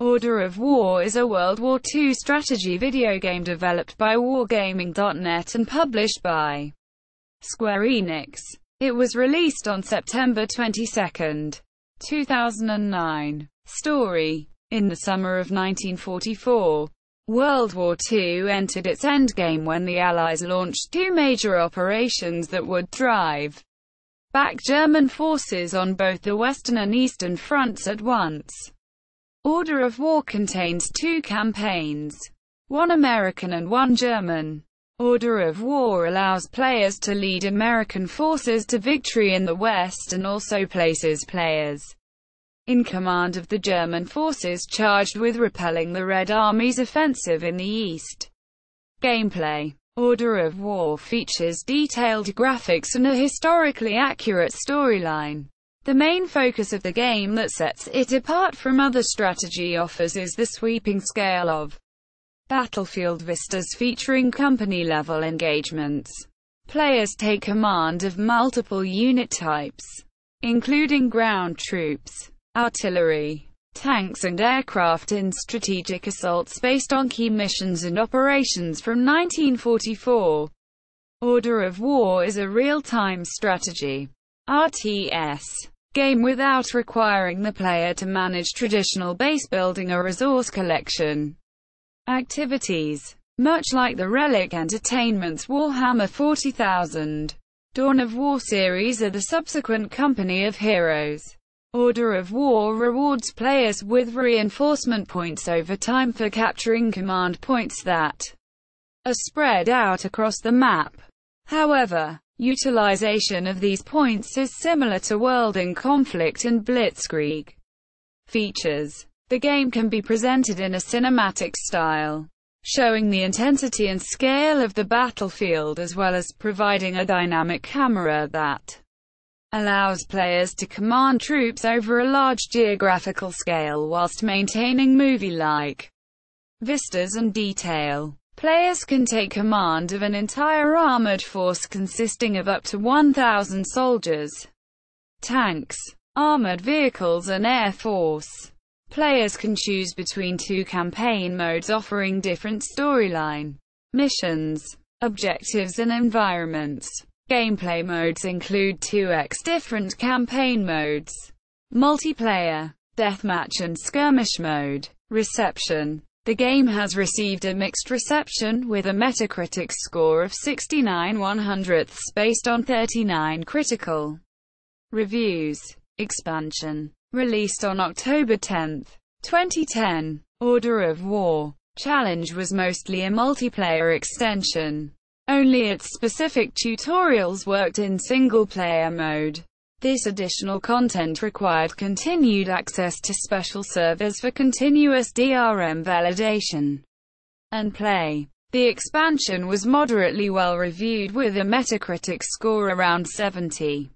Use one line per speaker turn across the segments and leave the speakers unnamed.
Order of War is a World War II strategy video game developed by Wargaming.net and published by Square Enix. It was released on September 22, 2009. Story. In the summer of 1944, World War II entered its endgame when the Allies launched two major operations that would drive back German forces on both the Western and Eastern fronts at once. Order of War contains two campaigns, one American and one German. Order of War allows players to lead American forces to victory in the West and also places players in command of the German forces charged with repelling the Red Army's offensive in the East. Gameplay. Order of War features detailed graphics and a historically accurate storyline. The main focus of the game that sets it apart from other strategy offers is the sweeping scale of battlefield vistas featuring company-level engagements. Players take command of multiple unit types, including ground troops, artillery, tanks and aircraft in strategic assaults based on key missions and operations from 1944. Order of War is a real-time strategy RTS game without requiring the player to manage traditional base building or resource collection activities. Much like the Relic Entertainment's Warhammer 40,000, Dawn of War series or the subsequent Company of Heroes, Order of War rewards players with reinforcement points over time for capturing command points that are spread out across the map. However, utilization of these points is similar to World in Conflict and Blitzkrieg. Features. The game can be presented in a cinematic style, showing the intensity and scale of the battlefield as well as providing a dynamic camera that allows players to command troops over a large geographical scale whilst maintaining movie-like vistas and detail. Players can take command of an entire armored force consisting of up to 1,000 soldiers, tanks, armored vehicles and air force. Players can choose between two campaign modes offering different storyline, missions, objectives and environments. Gameplay modes include 2x different campaign modes: multiplayer, deathmatch and skirmish mode. Reception. The game has received a mixed reception, with a Metacritic score of 69/100 based on 39 critical reviews. Expansion. Released on October 10, 2010. Order of War Challenge was mostly a multiplayer extension. Only its specific tutorials worked in single-player mode. This additional content required continued access to special servers for continuous DRM validation and play. The expansion was moderately well reviewed with a Metacritic score around 70.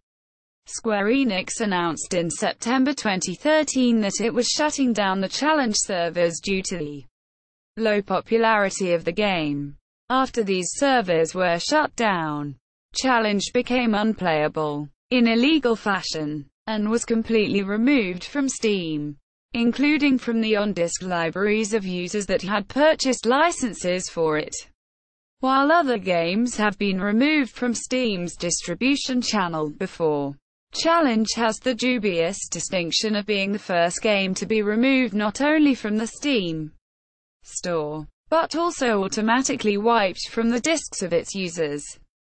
Square Enix announced in September 2013 that it was shutting down the challenge servers due to the low popularity of the game. After these servers were shut down, Challenge became unplayable in illegal fashion, and was completely removed from Steam, including from the on-disk libraries of users that had purchased licenses for it. While other games have been removed from Steam's distribution channel before, Challenge has the dubious distinction of being the first game to be removed not only from the Steam store, but also automatically wiped from the disks of its users.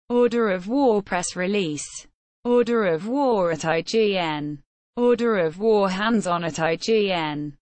Order of War press release. Order of War at IGN. Order of War hands-on at IGN.